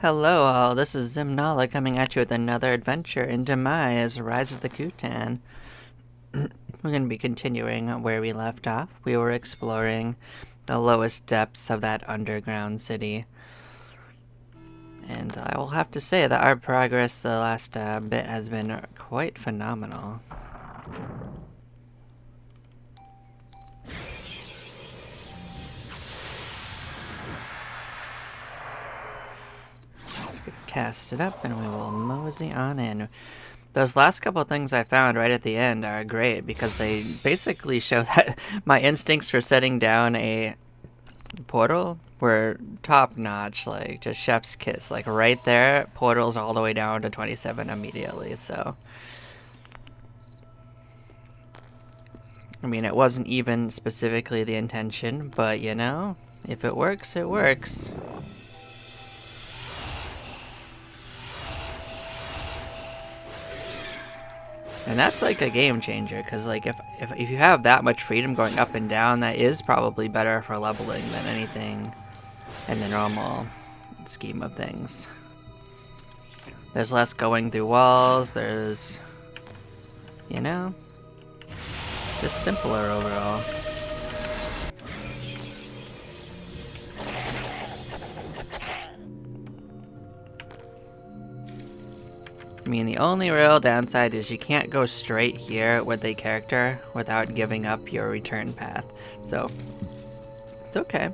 Hello all, this is Zimnala coming at you with another adventure in Demise, Rise of the Kutan. We're going to be continuing where we left off. We were exploring the lowest depths of that underground city. And I will have to say that our progress the last bit has been quite phenomenal. Cast it up and we will mosey on in. Those last couple of things I found right at the end are great because they basically show that my instincts for setting down a portal were top notch, like just chef's kiss. Like right there, portals all the way down to 27 immediately, so. I mean, it wasn't even specifically the intention, but you know, if it works, it works. And that's like a game changer, because like if you have that much freedom going up and down, that is probably better for leveling than anything in the normal scheme of things. There's less going through walls, there's, you know, just simpler overall. I mean, the only real downside is you can't go straight here with a character without giving up your return path. So, it's okay.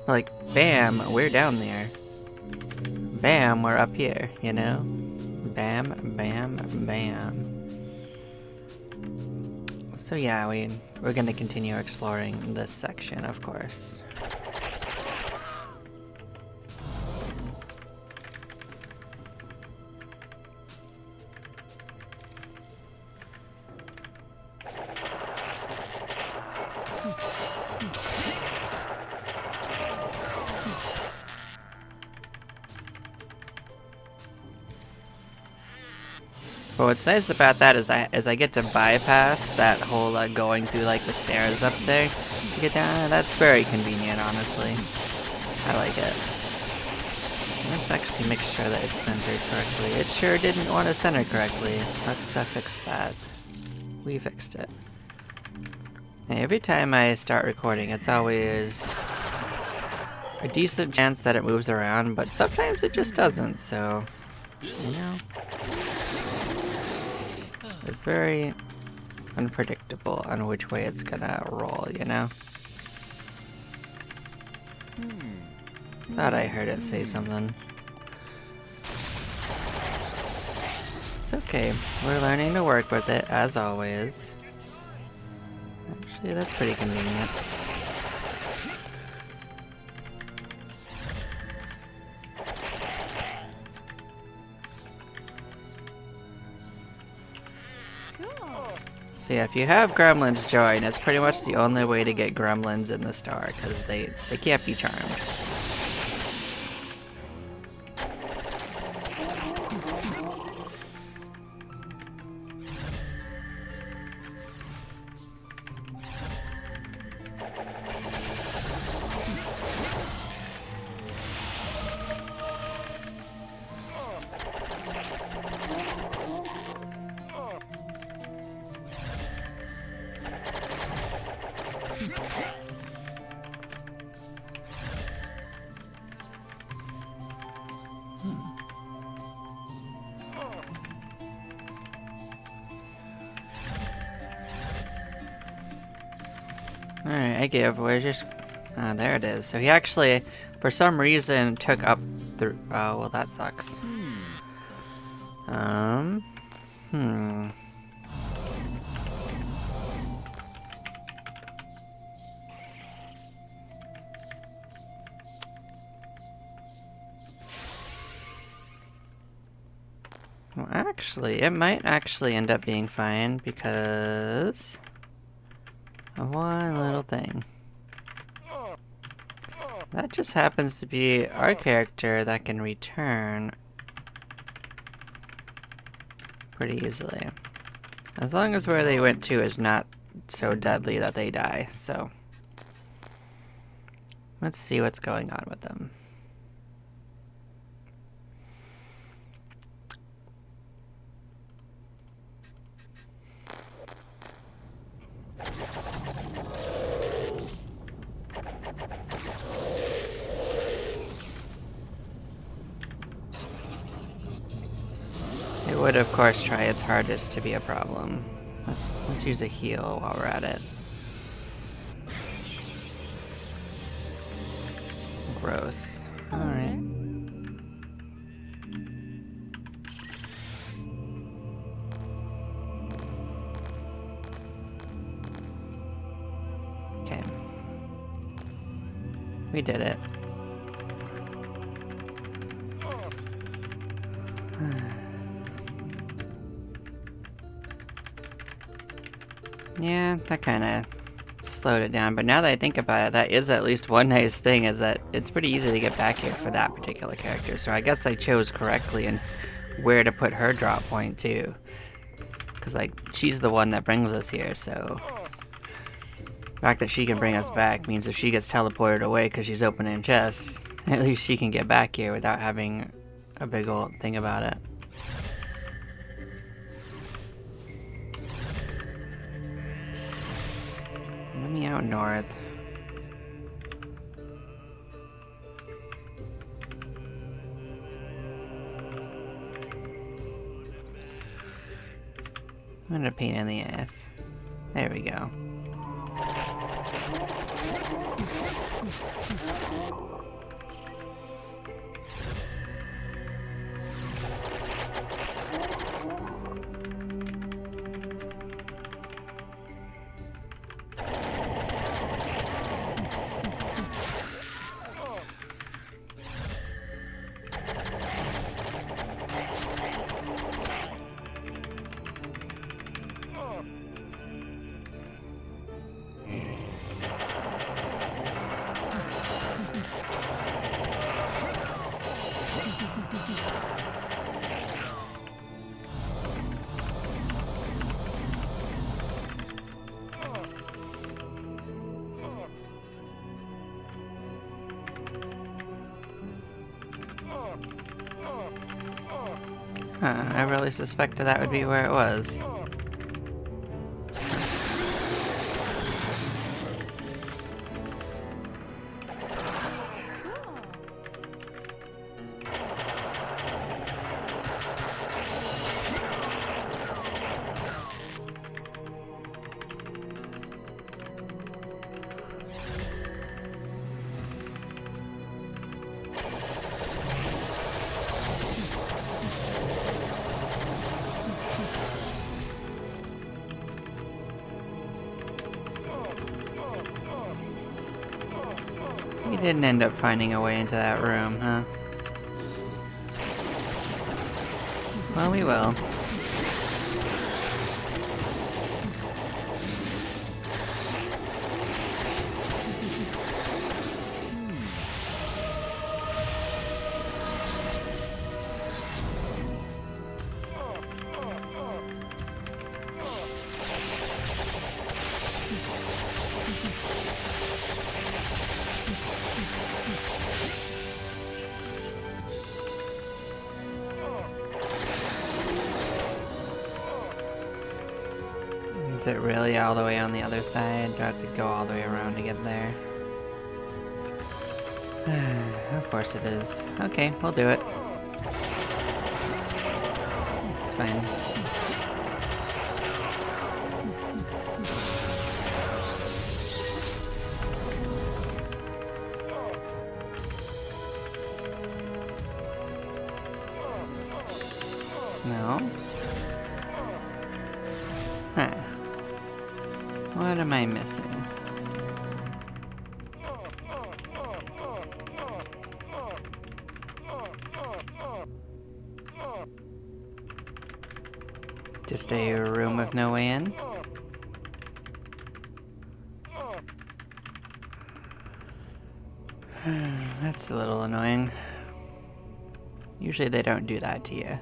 Like, bam, we're down there. Bam, we're up here, you know? Bam, bam, bam. So yeah, we're gonna continue exploring this section, of course. But what's nice about that is I get to bypass that whole going through like the stairs up there to get down. That's very convenient, honestly. I like it. Let's actually make sure that it's centered correctly. It sure didn't want to center correctly. Let's fix that. We fixed it. Hey, every time I start recording, it's always a decent chance that it moves around, but sometimes it just doesn't, so, you know. It's very unpredictable on which way it's gonna roll, you know? Thought I heard it say something. It's okay. We're learning to work with it, as always. Actually, that's pretty convenient. So yeah, if you have gremlins join, it's pretty much the only way to get gremlins in the star, because they can't be charmed. Alright, I give. Where's your... Oh, there it is. So he actually, for some reason, took up the... Oh, well, that sucks. Well, actually, it might actually end up being fine because of one little thing. That just happens to be our character that can return pretty easily. As long as where they went to is not so deadly that they die, so. Let's see what's going on with them. It would, of course, try its hardest to be a problem. Let's use a heal while we're at it. Gross. Alright. Okay. We did it. Yeah, that kind of slowed it down, but now that I think about it, that is at least one nice thing, is that it's pretty easy to get back here for that particular character, so I guess I chose correctly in where to put her drop point too. Because, like, she's the one that brings us here, so the fact that she can bring us back means if she gets teleported away because she's opening chests, at least she can get back here without having a big old thing about it. Let me out north. What a pain in the ass. There we go. Huh, I really suspected that would be where it was. We didn't end up finding a way into that room, huh? Well, we will. Is it really all the way on the other side? Do I have to go all the way around to get there? Of course it is. Okay, we'll do it. It's fine. No? Huh. What am I missing? Just a room with no way in? That's a little annoying. Usually they don't do that to you.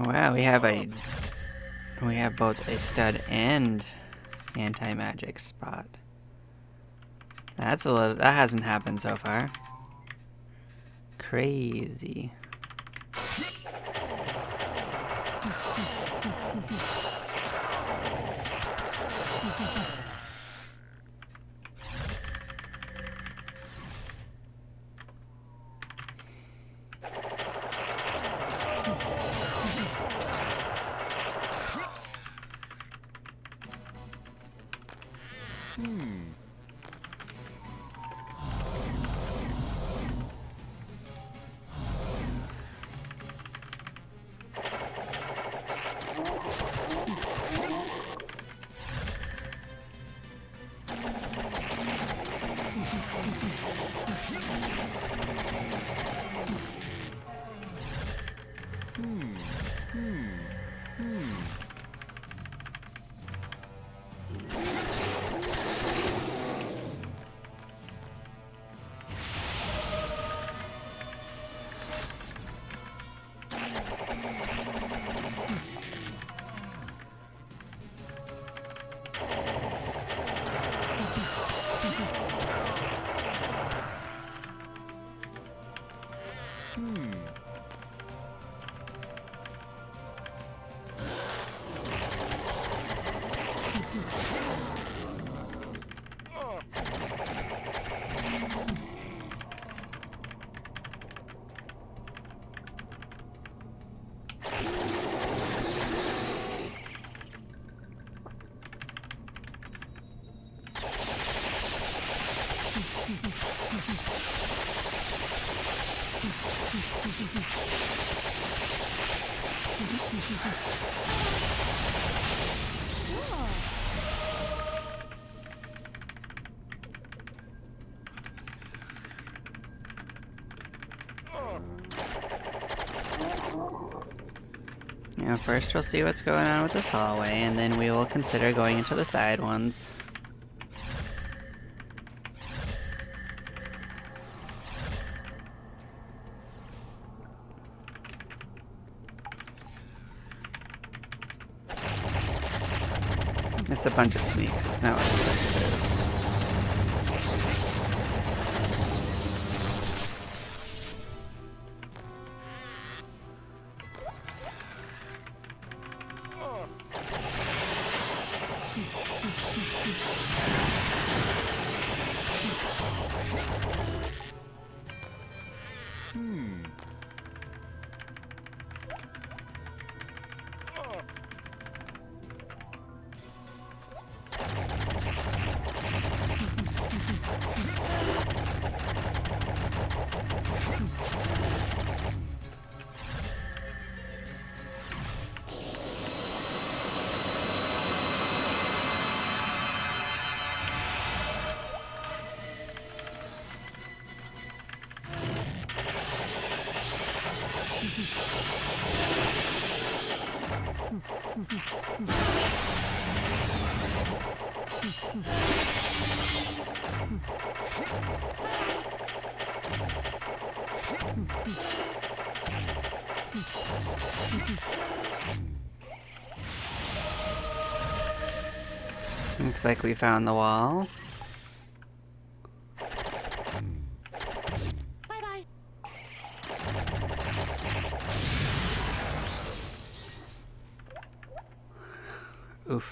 Wow, we have both a stud and anti-magic spot. That hasn't happened so far. Crazy. Yeah, first we'll see what's going on with this hallway, and then we will consider going into the side ones. It's a bunch of sneaks, it's not what it is. Looks like we found the wall. Bye-bye. Oof.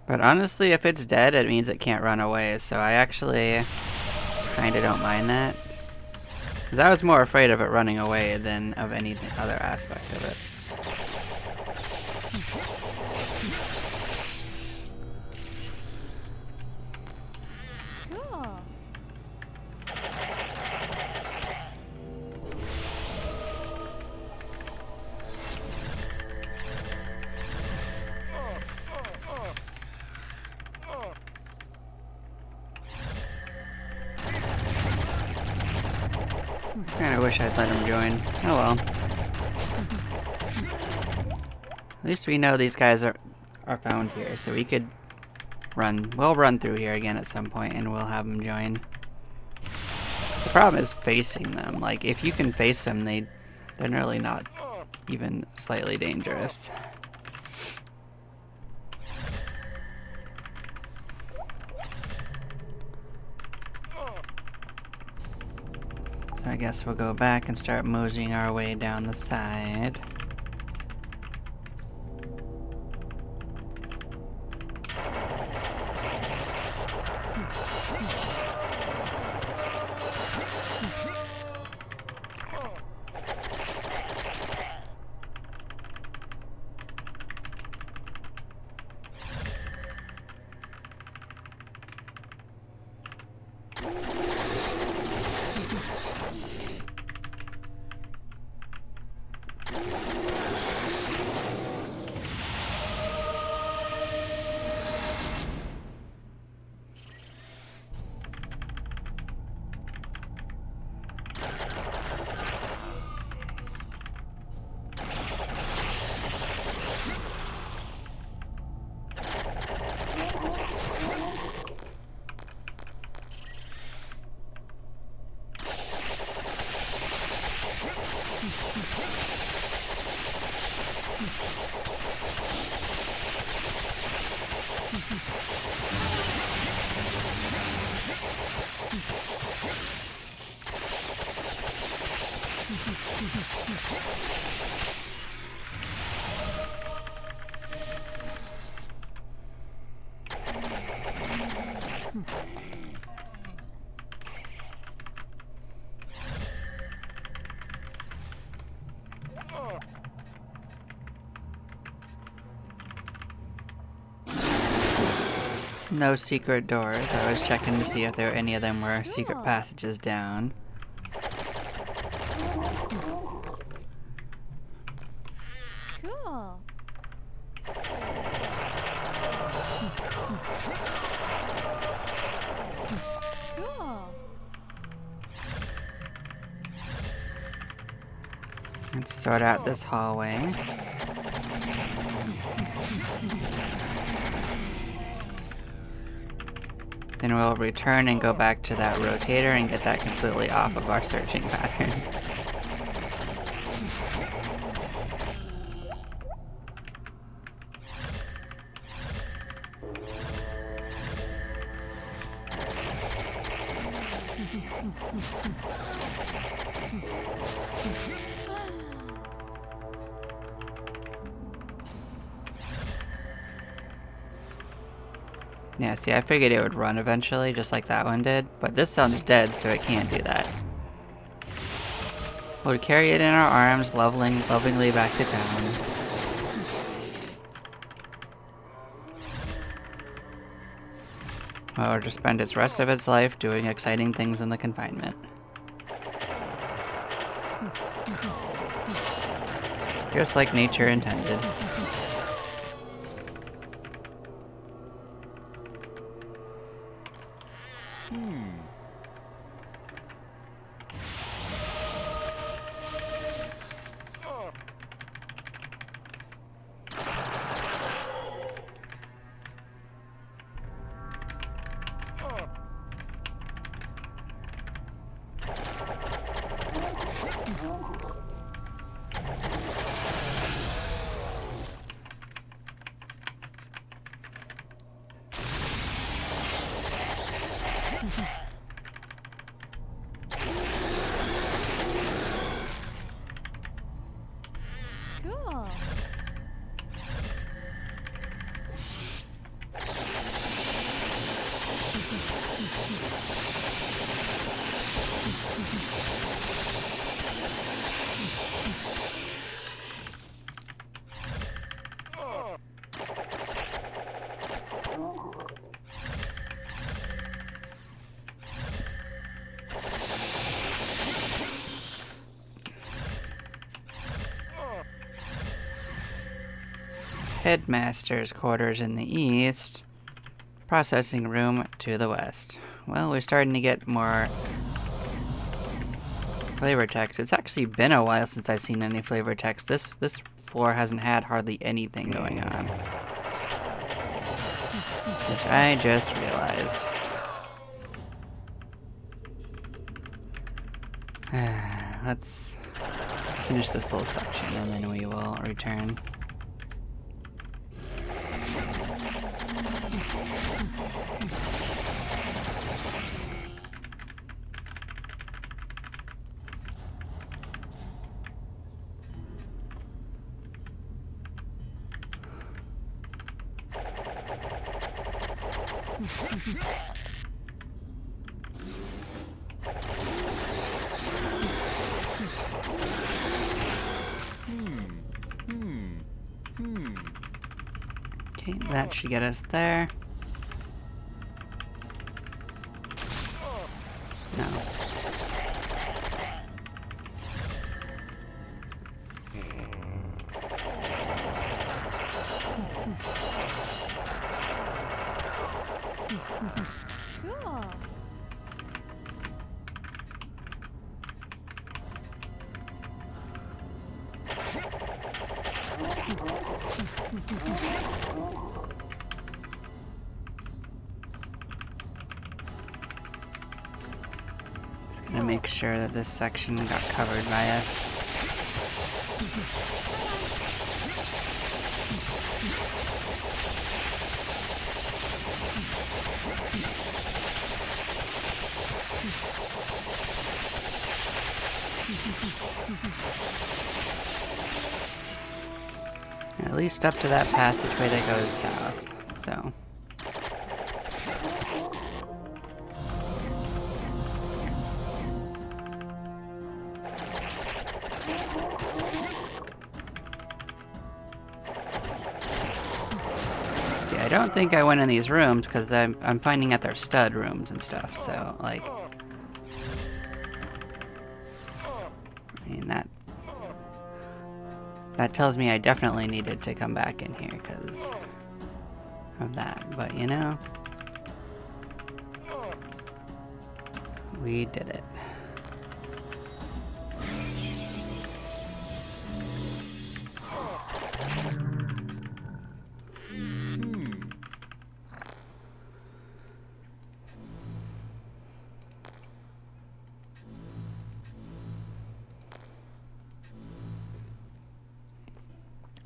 But honestly, if it's dead, it means it can't run away, so I actually kinda don't mind that. Because I was more afraid of it running away than of any other aspect of it. Cool. Kinda wish I'd let him join. Oh well. At least we know these guys are found here, so we could we'll run through here again at some point and we'll have them join. The problem is facing them. Like, if you can face them, they're really not even slightly dangerous. So I guess we'll go back and start moseying our way down the side. No secret doors. I was checking to see if there any of them were secret passages down. Cool. Cool. Let's sort out this hallway. Then we'll return and go back to that rotator and get that completely off of our searching pattern. Yeah, see, I figured it would run eventually, just like that one did, but this one's dead, so it can't do that. We'll carry it in our arms, lovingly back to town. Or just spend its rest of its life doing exciting things in the confinement. Just like nature intended. Cool. Headmaster's quarters in the east. Processing room to the west. Well, we're starting to get more flavor text. It's actually been a while since I've seen any flavor text. This floor hasn't had hardly anything going on. Which I just realized. Let's finish this little section and then we will return. Okay, that should get us there. No. Cool. Just gonna make sure that this section got covered by us. At least up to that passageway that goes south, so. See, I don't think I went in these rooms because I'm finding out they're stud rooms and stuff, so, like. I mean, that tells me I definitely needed to come back in here because of that, but you know, we did it.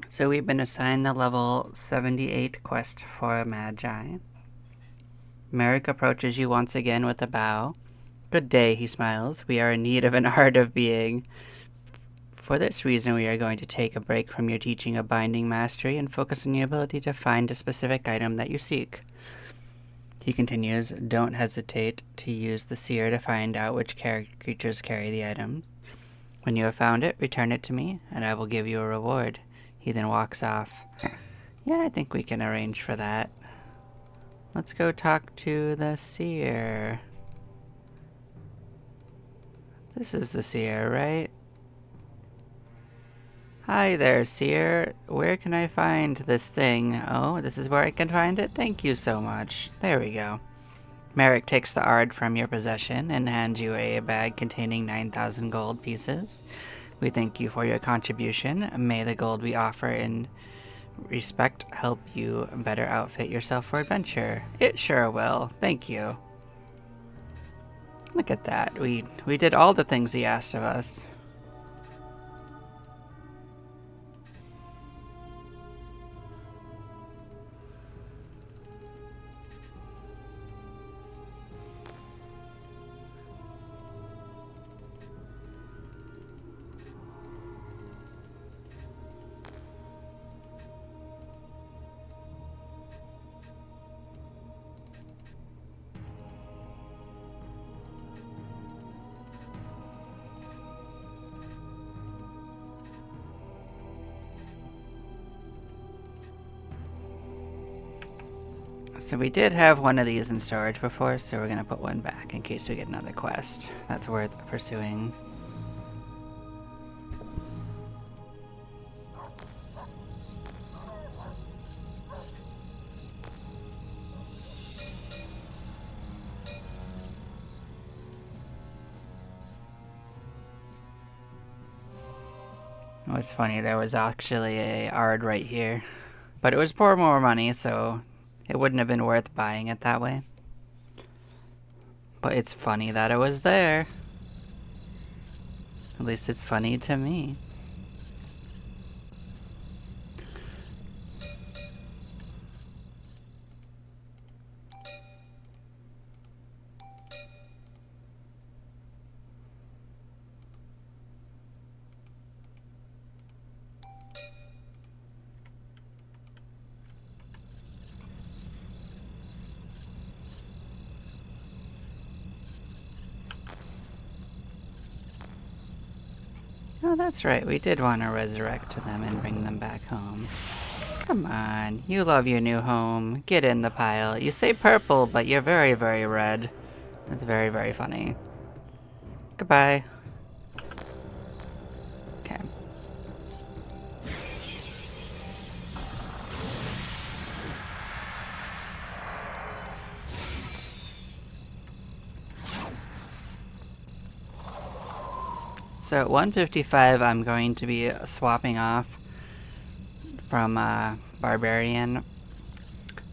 So we've been assigned the level 78 quest for Magi. Merrick approaches you once again with a bow. Good day, he smiles. We are in need of an art of being. For this reason, we are going to take a break from your teaching of binding mastery and focus on your ability to find a specific item that you seek. He continues, don't hesitate to use the seer to find out which creatures carry the items. When you have found it, return it to me, and I will give you a reward. He then walks off. Yeah, I think we can arrange for that. Let's go talk to the seer. This is the seer, right? Hi there, seer. Where can I find this thing? Oh, this is where I can find it? Thank you so much. There we go. Merrick takes the ard from your possession and hands you a bag containing 9,000 gold pieces. We thank you for your contribution. May the gold we offer in respect help you better outfit yourself for adventure. It sure will. Thank you. Look at that. We did all the things he asked of us. So we did have one of these in storage before, so we're gonna put one back in case we get another quest. That's worth pursuing. It was funny, there was actually a Ard right here. But it was for more money, so it wouldn't have been worth buying it that way. But it's funny that it was there. At least it's funny to me. Oh, that's right. We did want to resurrect them and bring them back home. Come on. You love your new home. Get in the pile. You say purple, but you're very, very red. That's very, very funny. Goodbye. Okay. So at 155, I'm going to be swapping off from Barbarian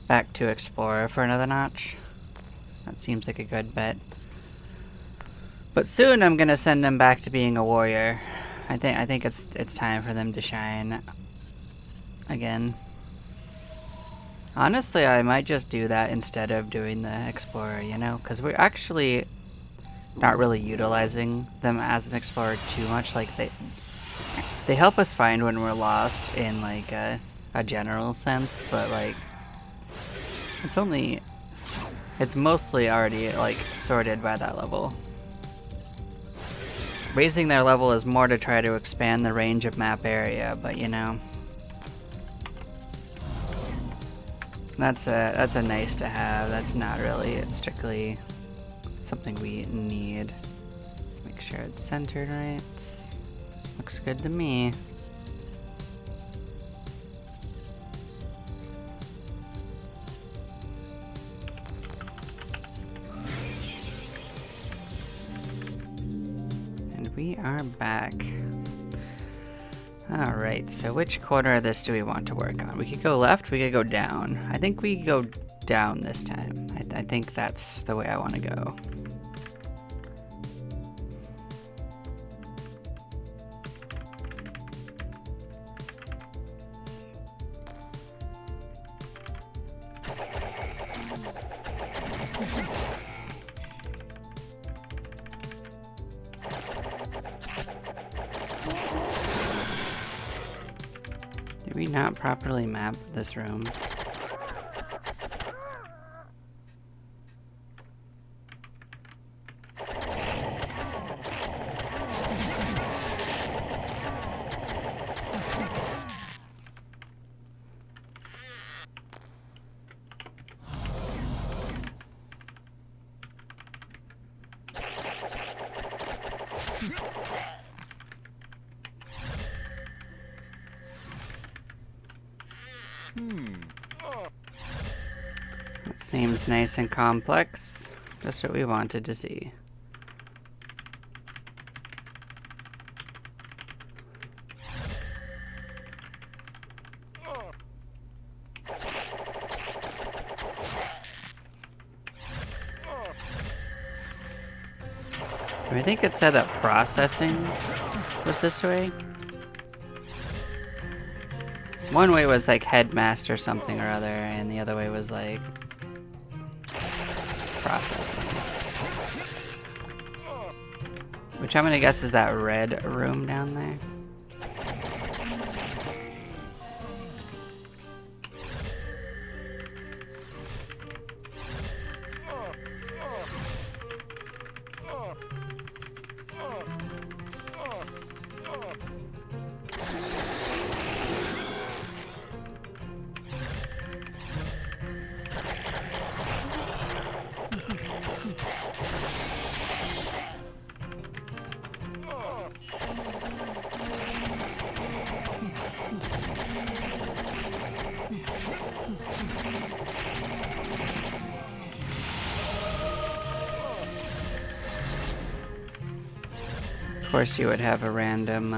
back to Explorer for another notch. That seems like a good bet. But soon I'm gonna send them back to being a warrior. I think it's time for them to shine again. Honestly, I might just do that instead of doing the Explorer, you know? Because we're actually not really utilizing them as an Explorer too much. Like, they help us find when we're lost in, like, a general sense, but, like, it's mostly already, like, sorted by that level. Raising their level is more to try to expand the range of map area, but, you know... That's a nice to have. That's not really strictly something we need. Let's make sure it's centered right. Looks good to me. And we are back. Alright, so which corner of this do we want to work on? We could go left, we could go down. I think we could go down this time. I think that's the way I want to go. Did we not properly map this room? That seems nice and complex. Just what we wanted to see. I think it said that processing was this way. One way was like headmaster something or other, and the other way was like processing. Which I'm gonna guess is that red room down there. Of course you would have a random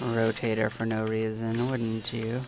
rotator for no reason, wouldn't you?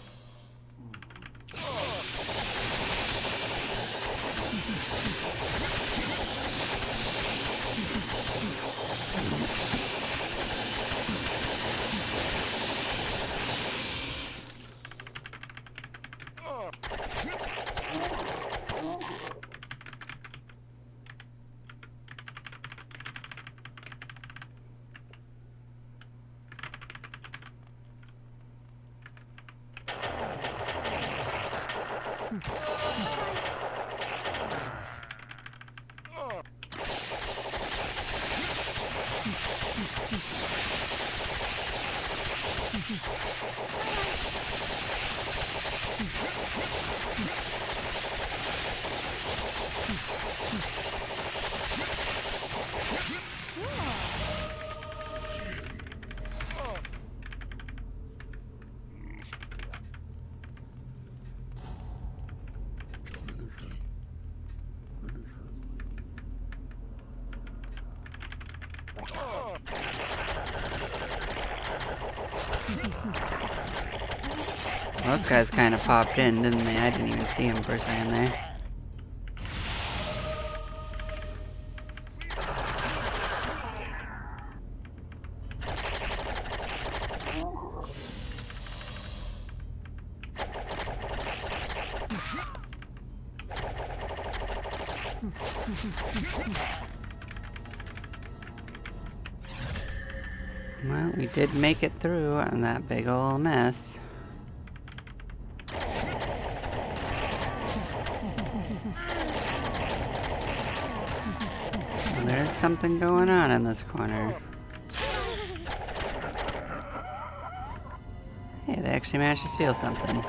Those guys kind of popped in, didn't they? I didn't even see him for a second there. Well, we did make it through on that big ol' mess. Well, there's something going on in this corner. Hey, they actually managed to steal something.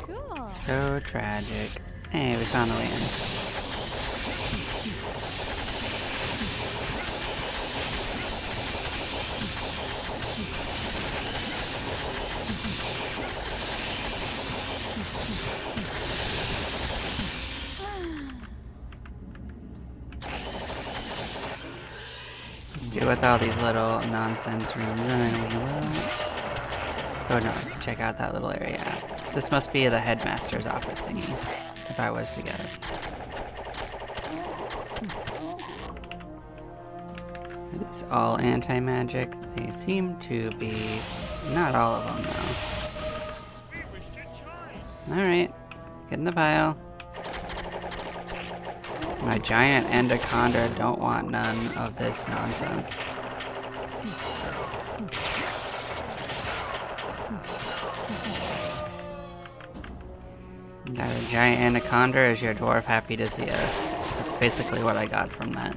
Cool. So tragic. Hey, we found the way in. Let's do with all these little nonsense rooms, and then we will go north. Check out that little area. This must be the headmaster's office thingy, if I was to guess. It's all anti-magic. They seem to be. Not all of them, though. Alright, get in the pile. My giant anaconda don't want none of this nonsense. Got a giant anaconda, is your dwarf happy to see us? That's basically what I got from that.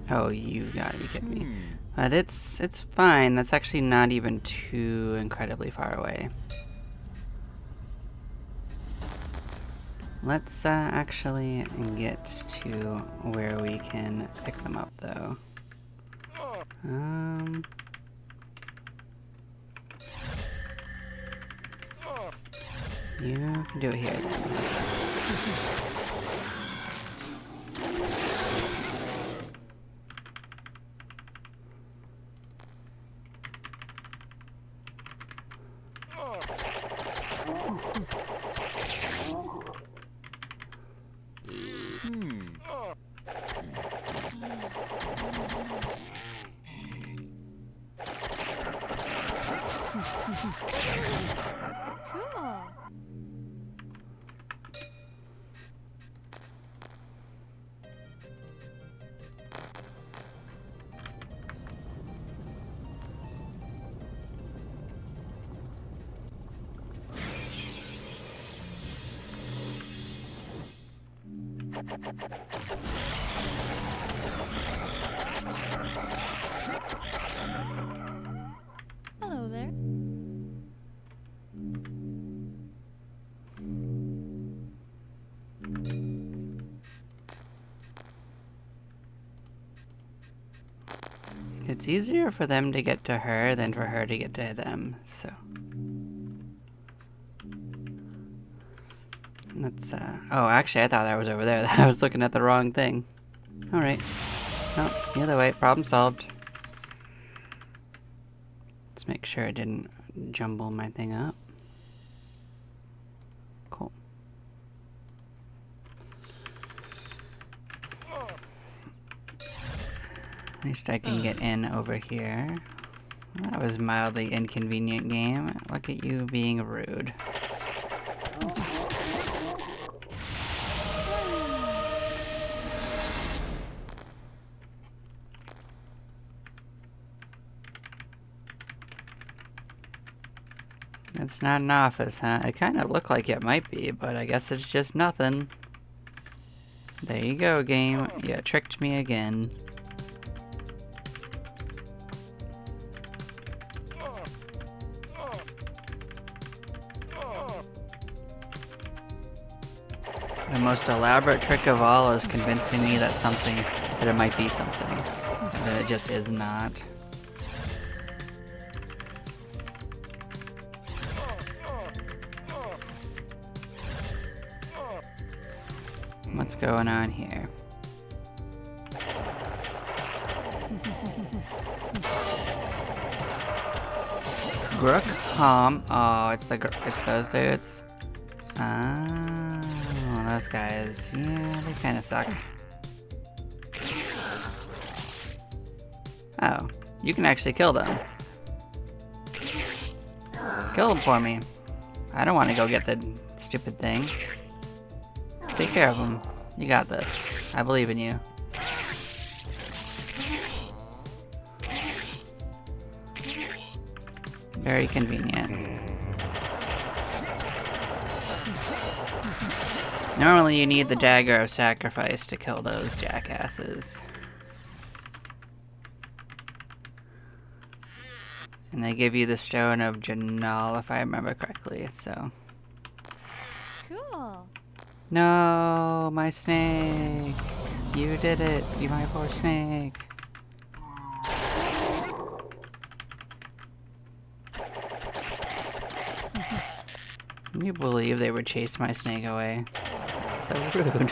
Oh, you gotta be kidding me. But it's fine. That's actually not even too incredibly far away. Let's actually get to where we can pick them up, though. You can do it here. Cool. It's easier for them to get to her than for her to get to them, so. Let's, oh, actually, I thought that was over there. I was looking at the wrong thing. Alright. No, either way, problem solved. Let's make sure it didn't jumble my thing up. Cool. At least I can get in over here. Well, that was mildly inconvenient, game. Look at you being rude. It's not an office, huh? It kind of looked like it might be, but I guess it's just nothing. There you go, game. You tricked me again. The most elaborate trick of all is convincing me that that it might be something. That it just is not. What's going on here? Grook, oh, it's those dudes. Oh, those guys. Yeah, they kind of suck. Oh, you can actually kill them. Kill them for me. I don't want to go get the stupid thing. Take care of them. You got this. I believe in you. Very convenient. Normally you need the dagger of sacrifice to kill those jackasses. And they give you the stone of Janal, if I remember correctly, so. Cool. No, my snake. You did it, you my poor snake. Can you believe they would chase my snake away? So rude.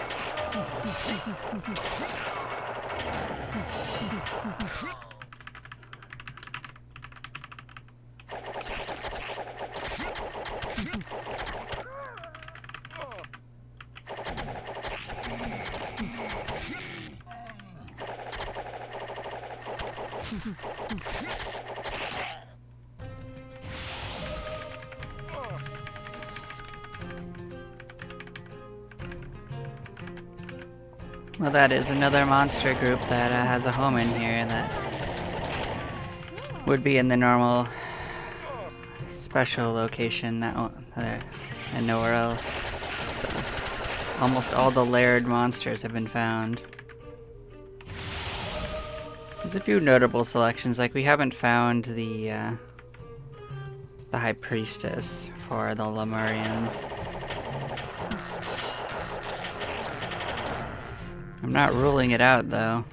Well, that is another monster group that has a home in here that would be in the normal special location and nowhere else. So, almost all the layered monsters have been found. There's a few notable selections, like we haven't found the High Priestess for the Lemurians. I'm not ruling it out, though.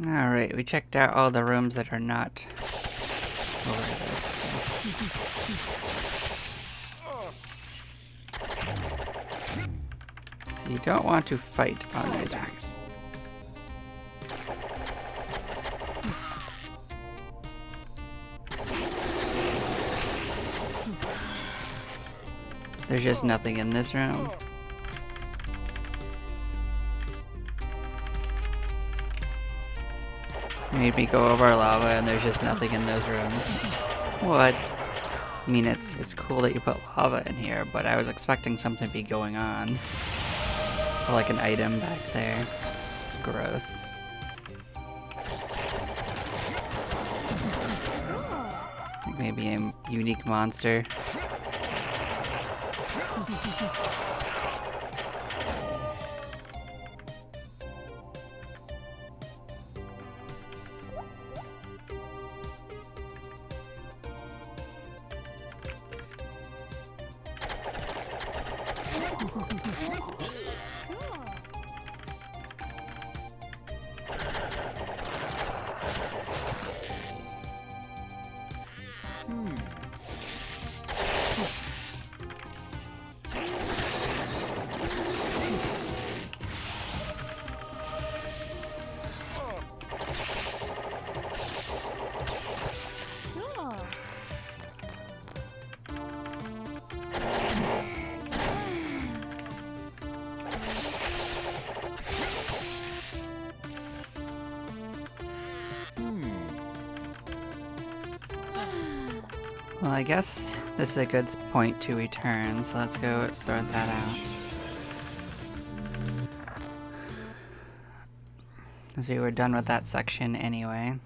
Alright, we checked out all the rooms that are not over this. So you don't want to fight on your turn. There's just nothing in this room. Made me go over lava and there's just nothing in those rooms. What? I mean, it's cool that you put lava in here, but I was expecting something to be going on. Or like an item back there. Gross. Like maybe a unique monster. Well, I guess this is a good point to return, so let's go sort that out. As we were done with that section anyway.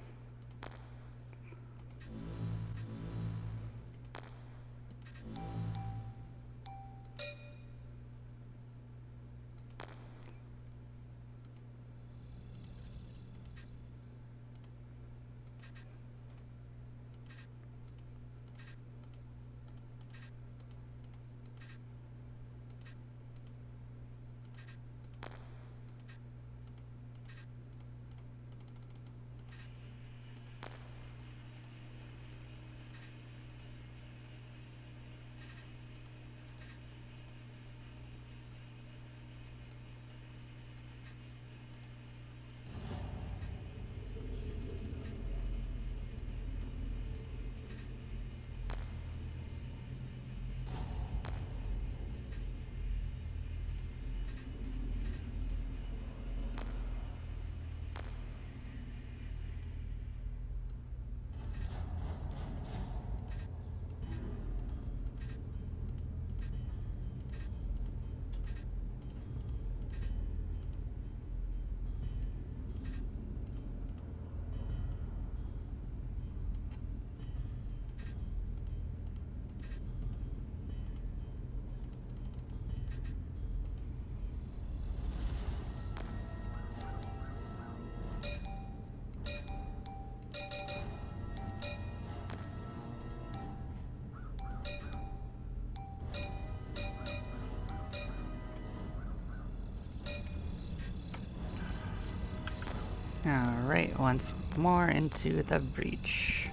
Alright, once more into the breach.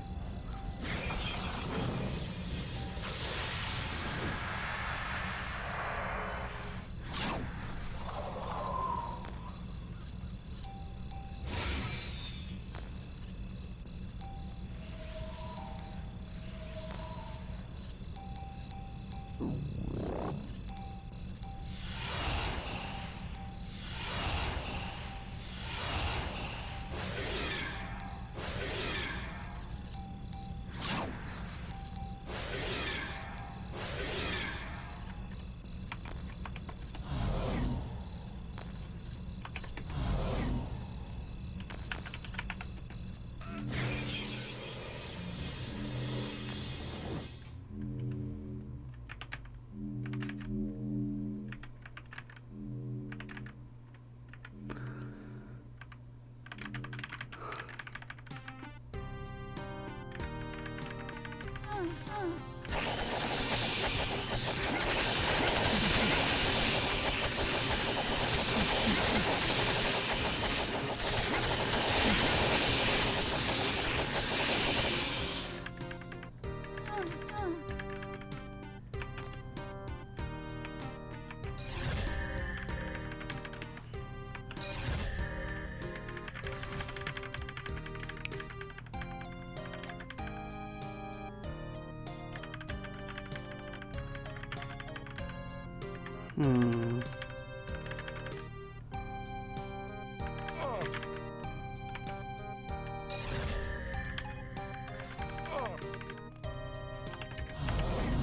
Hmm.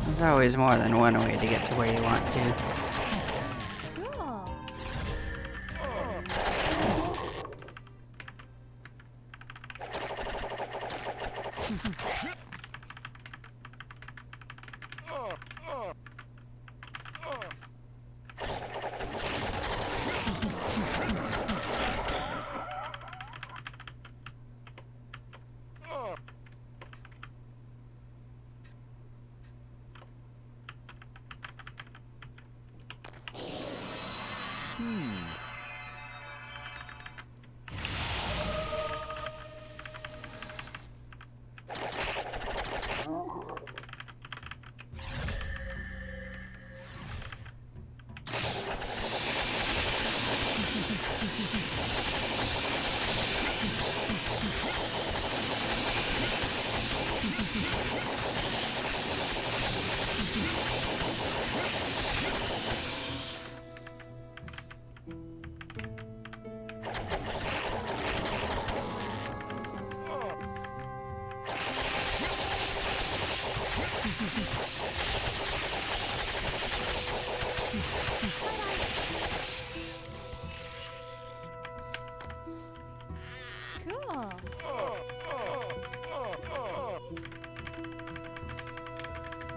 There's always more than one way to get to where you want to. Cool. Cool.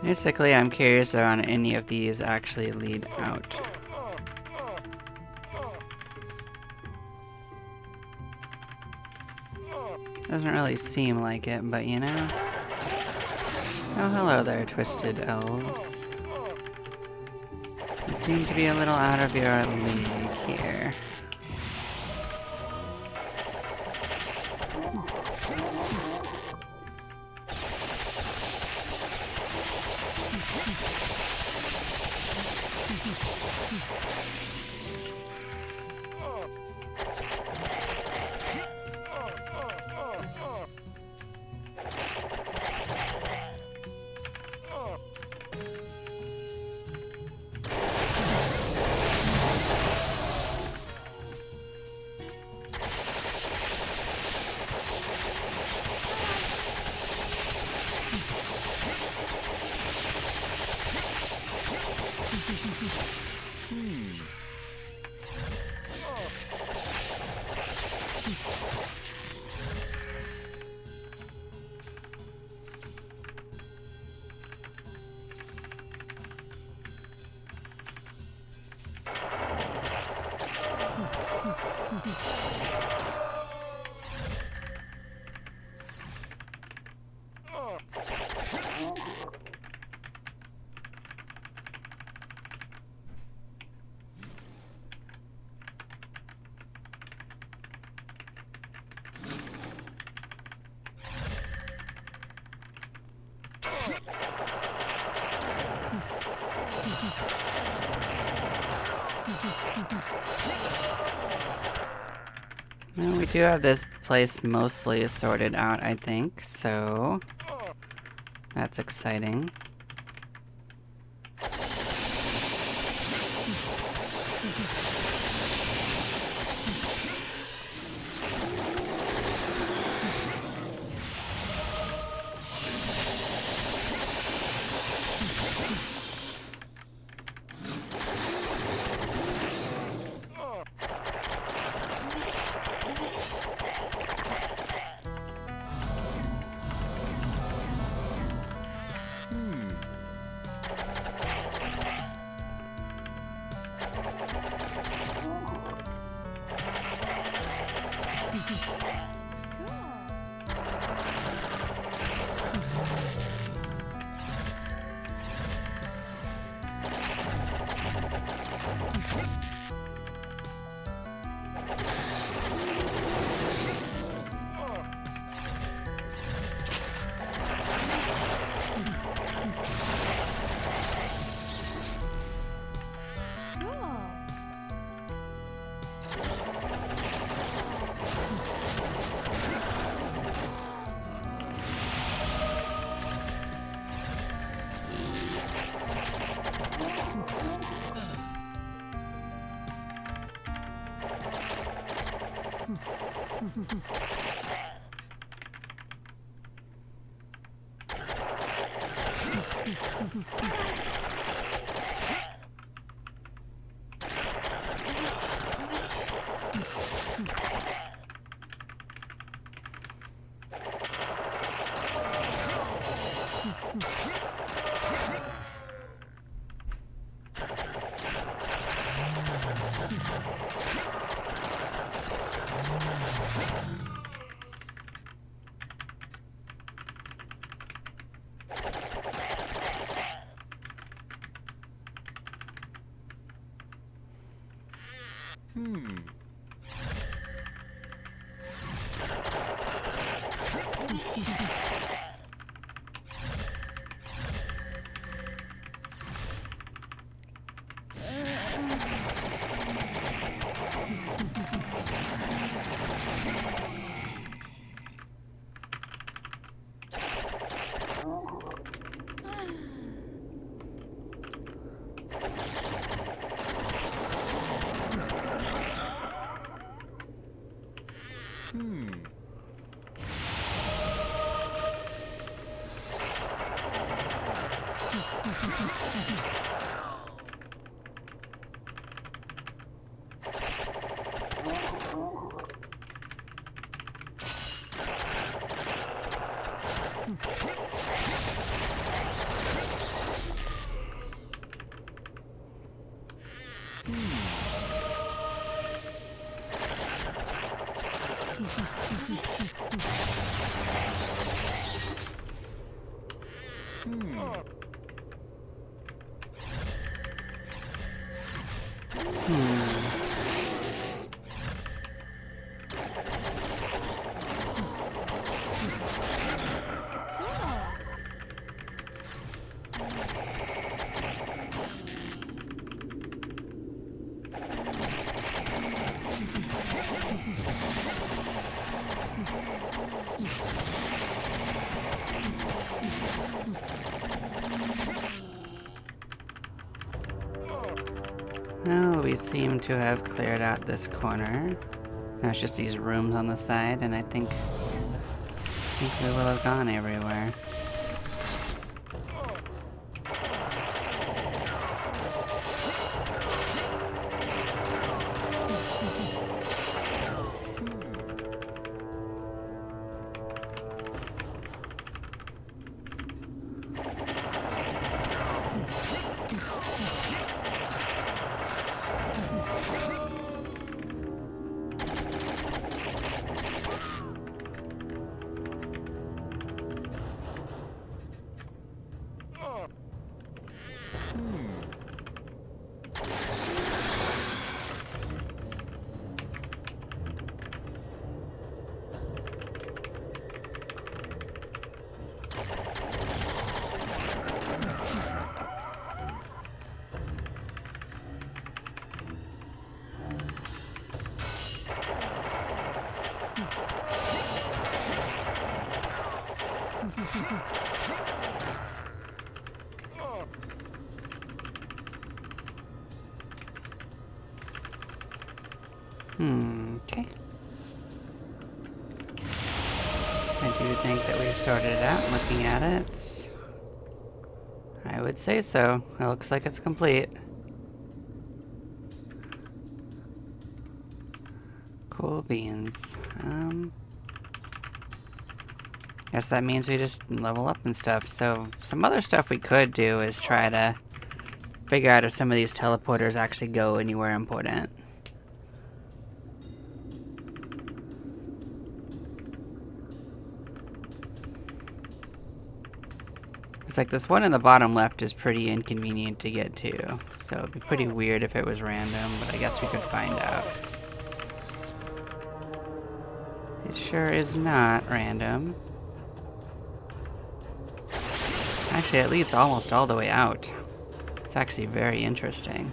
Basically, I'm curious on any of these actually lead out. Doesn't really seem like it, but you know. Oh, hello there, twisted elves. You seem to be a little out of your league here. Well, we do have this place mostly sorted out, I think, so that's exciting. Well, we seem to have cleared out this corner. Now it's just these rooms on the side, and I think we will have gone everywhere. Okay. I do think that we've sorted it out. Looking at it, I would say so. It looks like it's complete. Cool beans. Guess that means we just level up and stuff. So some other stuff we could do is try to figure out if some of these teleporters actually go anywhere important. It's like this one in the bottom left is pretty inconvenient to get to, so it'd be pretty weird if it was random, but I guess we could find out. It sure is not random. Actually, it leads almost all the way out. It's actually very interesting.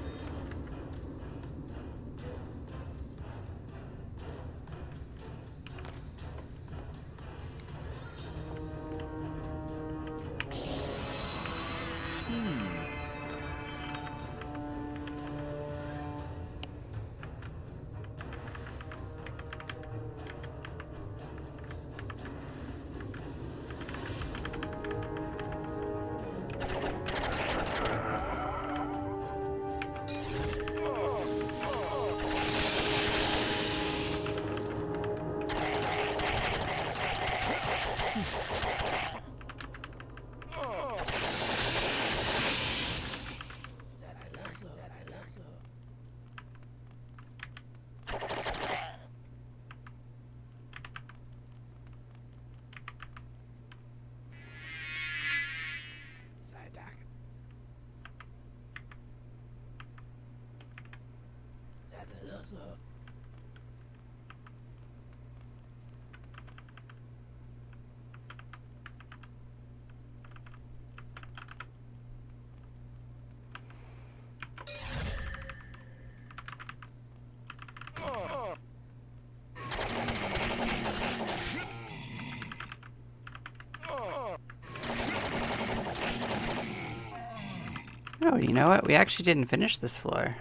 Oh, you know what? We actually didn't finish this floor.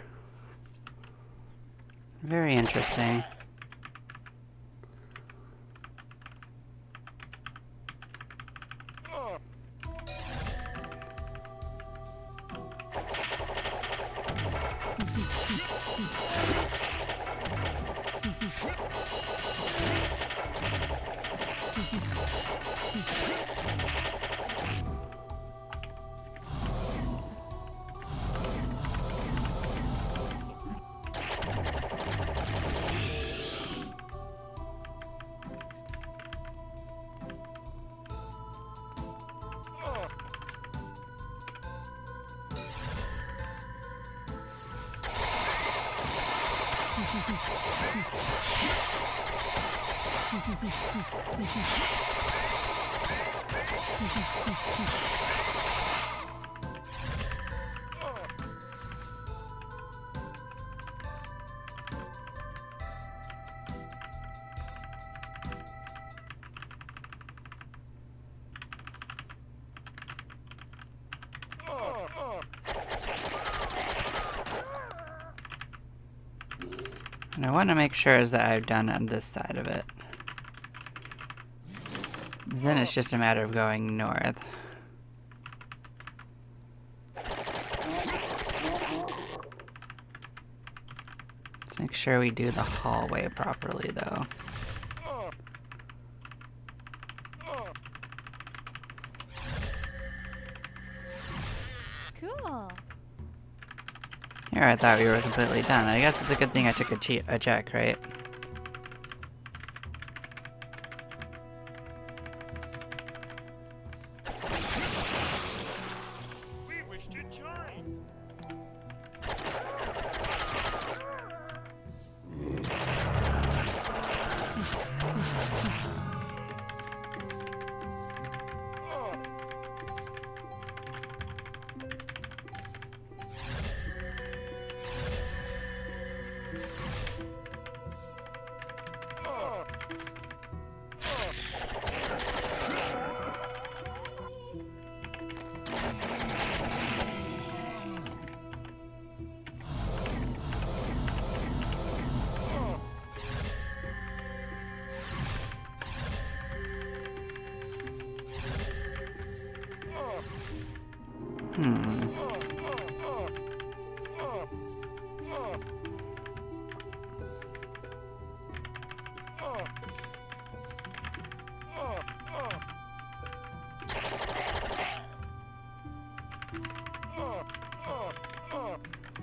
Very interesting. And I want to make sure is that I've done on this side of it. Then it's just a matter of going north. Let's make sure we do the hallway properly, though. Cool. Here, I thought we were completely done. I guess it's a good thing I took a check, right? We wish to join.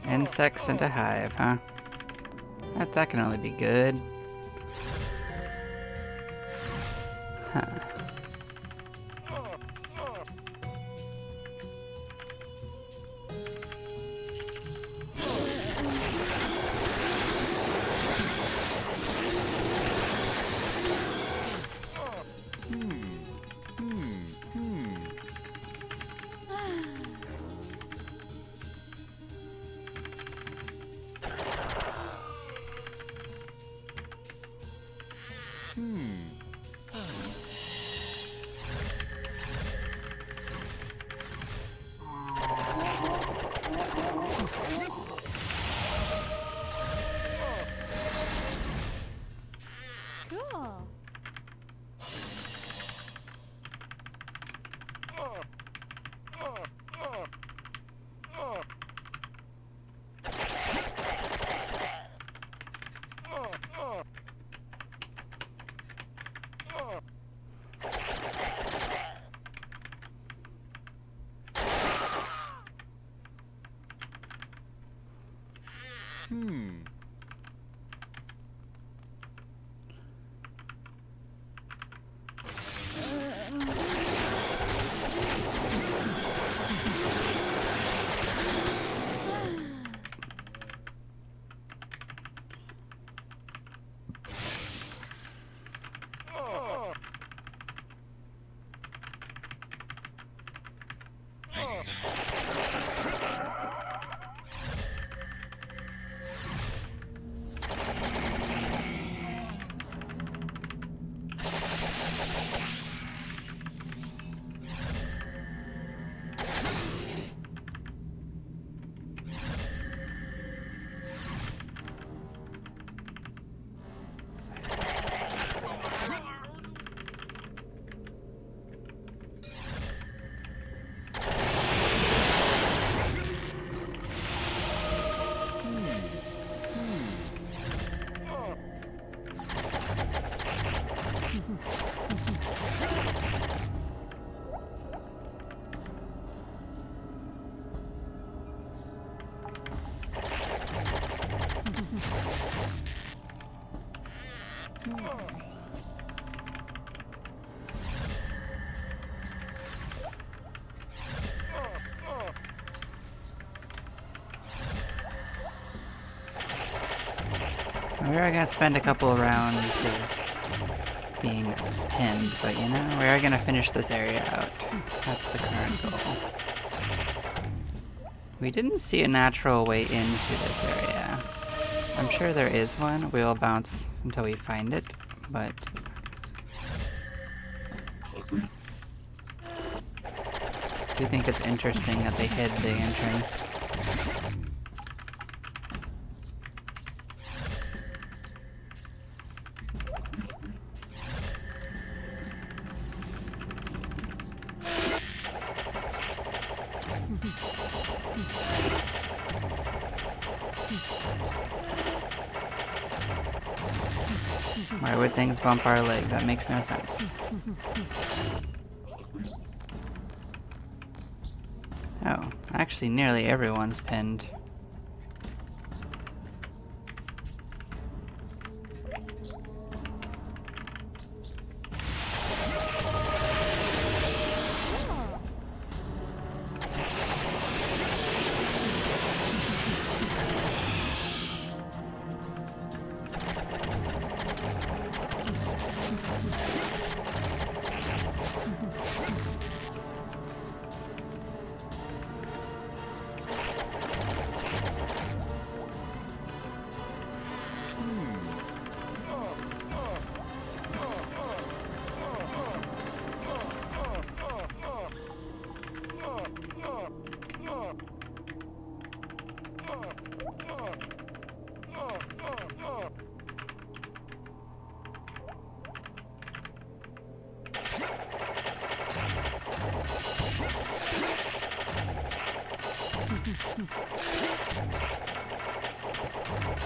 Insects into hive, huh? That can only be good. Huh. Cool. We are gonna spend a couple of rounds being pinned, but you know, we are gonna finish this area out. That's the current goal. We didn't see a natural way into this area. I'm sure there is one. We'll bounce until we find it, but... I do think it's interesting that they hid the entrance. Why would things bump our leg? That makes no sense. Oh, actually nearly everyone's pinned.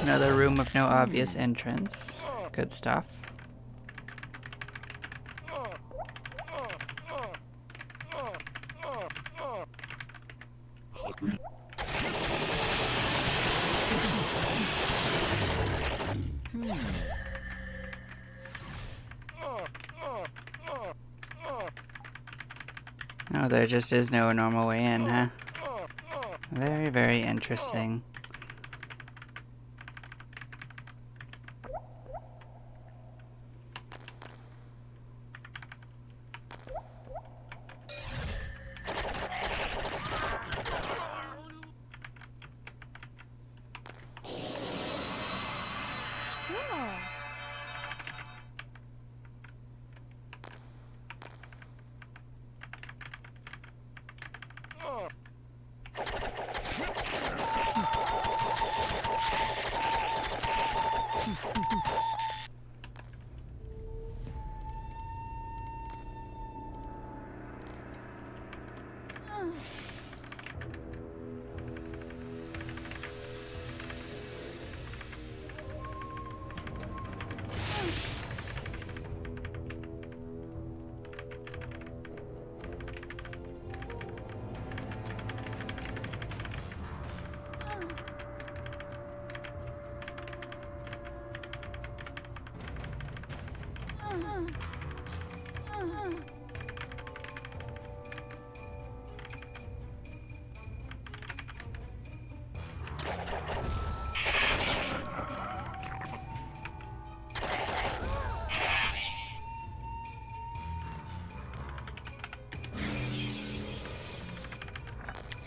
Another room with no obvious entrance. Good stuff. Oh, there just is no normal way in, huh? Very, very interesting.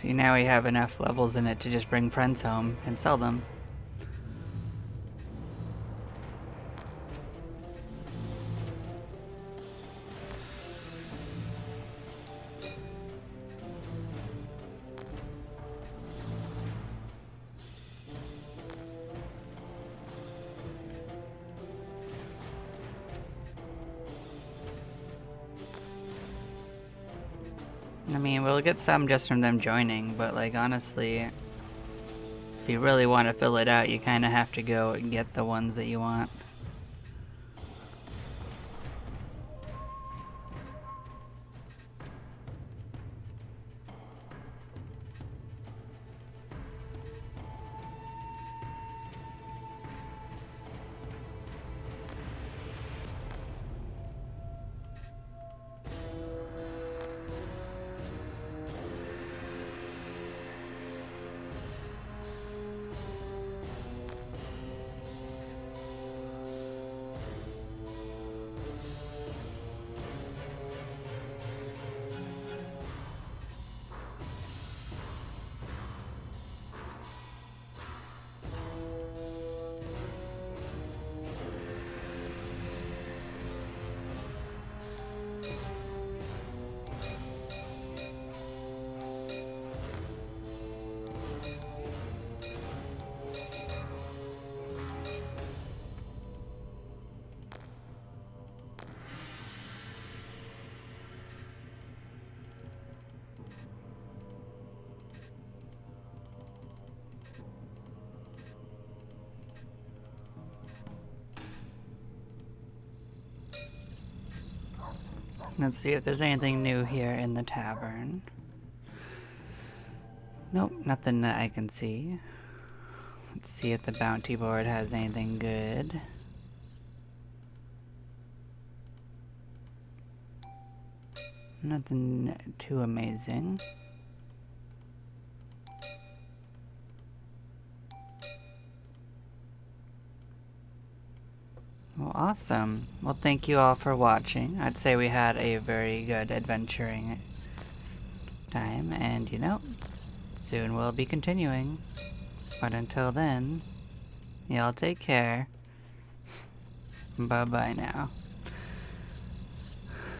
See, now we have enough levels in it to just bring friends home and sell them. I mean, we'll get some just from them joining, but like honestly, if you really want to fill it out, you kind of have to go and get the ones that you want. Let's see if there's anything new here in the tavern. Nope, nothing that I can see. Let's see if the bounty board has anything good. Nothing too amazing. Well, awesome. Well, thank you all for watching. I'd say we had a very good adventuring time, and you know, soon we'll be continuing. But until then, y'all take care. Bye-bye now.